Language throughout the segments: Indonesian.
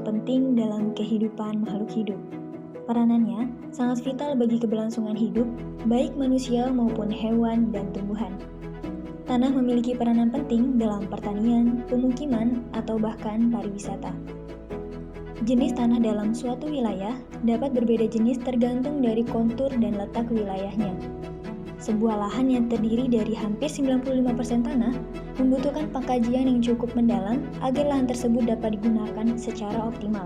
penting dalam kehidupan makhluk hidup. Peranannya sangat vital bagi keberlangsungan hidup, baik manusia maupun hewan dan tumbuhan. Tanah memiliki peranan penting dalam pertanian, pemukiman, atau bahkan pariwisata. Jenis tanah dalam suatu wilayah dapat berbeda jenis tergantung dari kontur dan letak wilayahnya. Sebuah lahan yang terdiri dari hampir 95% tanah membutuhkan pengkajian yang cukup mendalam agar lahan tersebut dapat digunakan secara optimal.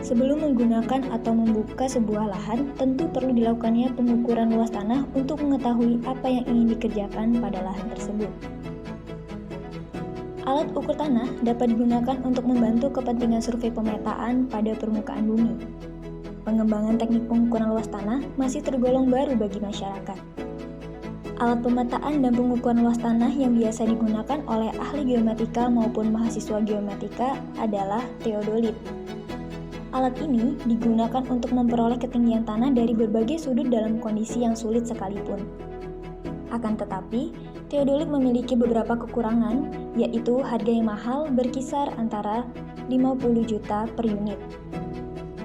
Sebelum menggunakan atau membuka sebuah lahan, tentu perlu dilakukannya pengukuran luas tanah untuk mengetahui apa yang ingin dikerjakan pada lahan tersebut. Alat ukur tanah dapat digunakan untuk membantu kepentingan survei pemetaan pada permukaan bumi. Pengembangan teknik pengukuran luas tanah masih tergolong baru bagi masyarakat. Alat pemetaan dan pengukuran luas tanah yang biasa digunakan oleh ahli geomatika maupun mahasiswa geomatika adalah teodolit. Alat ini digunakan untuk memperoleh ketinggian tanah dari berbagai sudut dalam kondisi yang sulit sekalipun. Akan tetapi, teodolit memiliki beberapa kekurangan, yaitu harga yang mahal berkisar antara 50 juta per unit.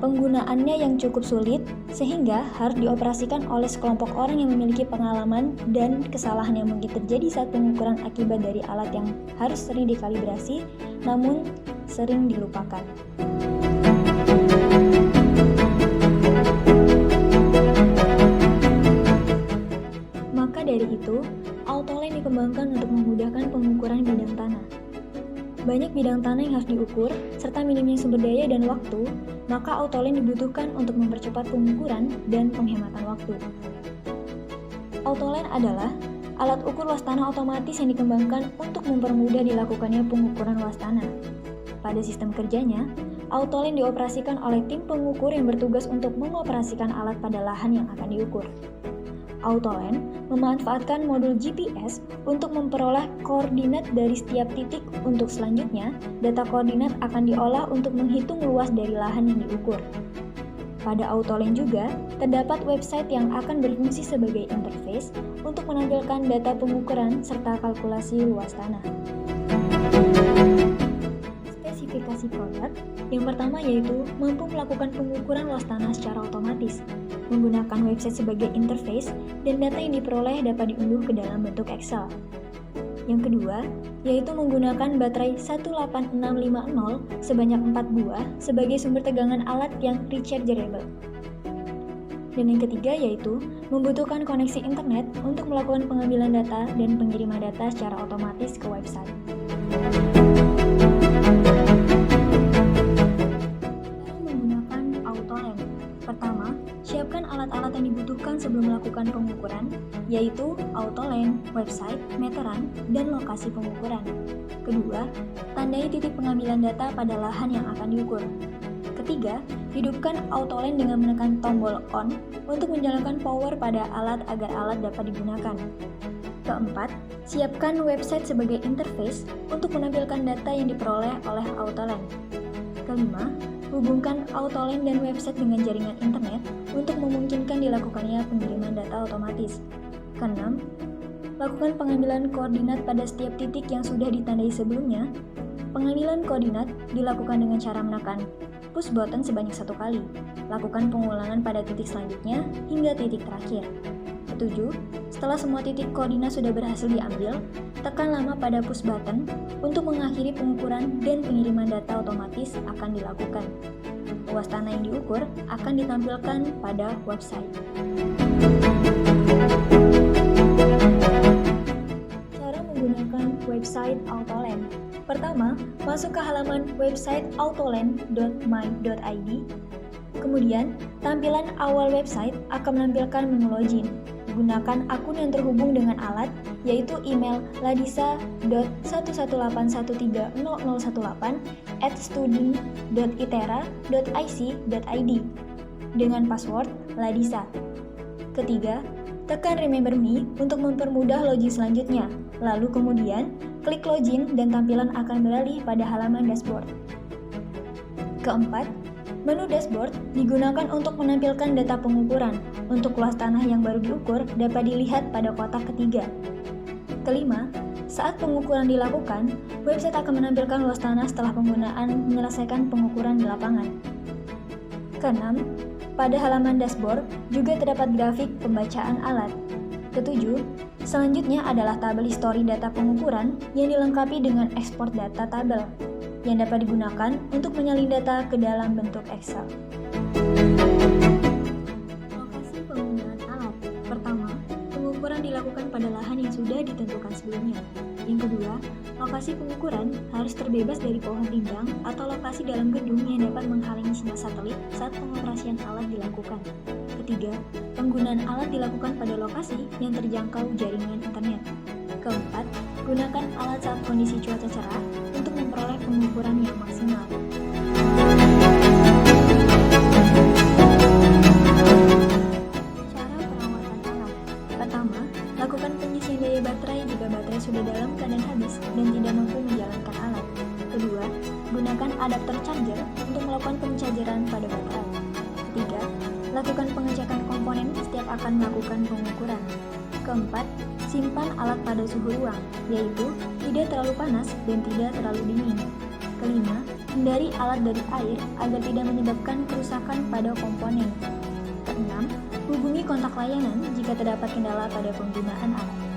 Penggunaannya yang cukup sulit, sehingga harus dioperasikan oleh sekelompok orang yang memiliki pengalaman dan kesalahan yang mungkin terjadi saat pengukuran akibat dari alat yang harus sering dikalibrasi, namun sering dilupakan. Maka dari itu, AutoLand dikembangkan untuk memudahkan pengukuran bidang tanah. Banyak bidang tanah yang harus diukur, serta minimnya sumber daya dan waktu, maka AutoLand dibutuhkan untuk mempercepat pengukuran dan penghematan waktu. AutoLand adalah alat ukur luas tanah otomatis yang dikembangkan untuk mempermudah dilakukannya pengukuran luas tanah. Pada sistem kerjanya, AutoLand dioperasikan oleh tim pengukur yang bertugas untuk mengoperasikan alat pada lahan yang akan diukur. AutoLand memanfaatkan modul GPS untuk memperoleh koordinat dari setiap titik. Untuk selanjutnya, data koordinat akan diolah untuk menghitung luas dari lahan yang diukur. Pada AutoLand juga, terdapat website yang akan berfungsi sebagai interface untuk menampilkan data pengukuran serta kalkulasi luas tanah. Spesifikasi produk yang pertama yaitu mampu melakukan pengukuran luas tanah secara otomatis, menggunakan website sebagai interface, dan data yang diperoleh dapat diunduh ke dalam bentuk Excel. Yang kedua, yaitu menggunakan baterai 18650 sebanyak 4 buah sebagai sumber tegangan alat yang rechargeable. Dan yang ketiga yaitu membutuhkan koneksi internet untuk melakukan pengambilan data dan pengiriman data secara otomatis ke website. Pertama, siapkan alat-alat yang dibutuhkan sebelum melakukan pengukuran, yaitu AutoLand, website, meteran, dan lokasi pengukuran. Kedua, tandai titik pengambilan data pada lahan yang akan diukur. Ketiga, hidupkan AutoLand dengan menekan tombol on untuk menjalankan power pada alat agar alat dapat digunakan. Keempat, siapkan website sebagai interface untuk menampilkan data yang diperoleh oleh AutoLand. Kelima, hubungkan AutoLand dan website dengan jaringan internet untuk memungkinkan dilakukannya pengiriman data otomatis. Keenam, lakukan pengambilan koordinat pada setiap titik yang sudah ditandai sebelumnya. Pengambilan koordinat dilakukan dengan cara menekan push button sebanyak 1 kali. Lakukan pengulangan pada titik selanjutnya hingga titik terakhir. Ketujuh, setelah semua titik koordinat sudah berhasil diambil, tekan lama pada push button untuk mengakhiri pengukuran dan pengiriman data otomatis akan dilakukan. Luas tanah yang diukur akan ditampilkan pada website. Cara menggunakan website AutoLand. Pertama, masuk ke halaman website autoland.my.id. Kemudian, tampilan awal website akan menampilkan menu login. Gunakan akun yang terhubung dengan alat, yaitu email ladisa.11818@student.itera.ic.id dengan password ladisa. Ketiga, tekan Remember Me untuk mempermudah login selanjutnya. Lalu kemudian, klik login dan tampilan akan beralih pada halaman dashboard. Keempat, menu dashboard digunakan untuk menampilkan data pengukuran. Untuk luas tanah yang baru diukur dapat dilihat pada kotak ketiga. Kelima, Saat pengukuran dilakukan, website akan menampilkan luas tanah setelah penggunaan menyelesaikan pengukuran di lapangan. Keenam, pada halaman dashboard juga terdapat grafik pembacaan alat. Ketujuh, selanjutnya adalah tabel histori data pengukuran yang dilengkapi dengan ekspor data tabel, yang dapat digunakan untuk menyalin data ke dalam bentuk Excel. Lokasi penggunaan alat. Pertama, pengukuran dilakukan pada lahan yang sudah ditentukan sebelumnya. Yang kedua, lokasi pengukuran harus terbebas dari pohon rindang atau lokasi dalam gedung yang dapat menghalangi sinyal satelit saat pengoperasian alat dilakukan. Ketiga, penggunaan alat dilakukan pada lokasi yang terjangkau jaringan internet. Keempat, gunakan alat saat kondisi cuaca cerah untuk memperoleh pengukuran yang maksimal. Cara perawatan alat. Pertama, lakukan pengisian daya baterai jika baterai sudah dalam keadaan habis dan tidak mampu menjalankan alat. Kedua, gunakan adapter charger untuk melakukan pencajaran pada baterai. Ketiga, lakukan pengecekan komponen setiap akan melakukan pengukuran. Keempat, simpan alat pada suhu ruang, yaitu tidak terlalu panas dan tidak terlalu dingin. Kelima, hindari alat dari air agar tidak menyebabkan kerusakan pada komponen. Keenam, hubungi kontak layanan jika terdapat kendala pada penggunaan alat.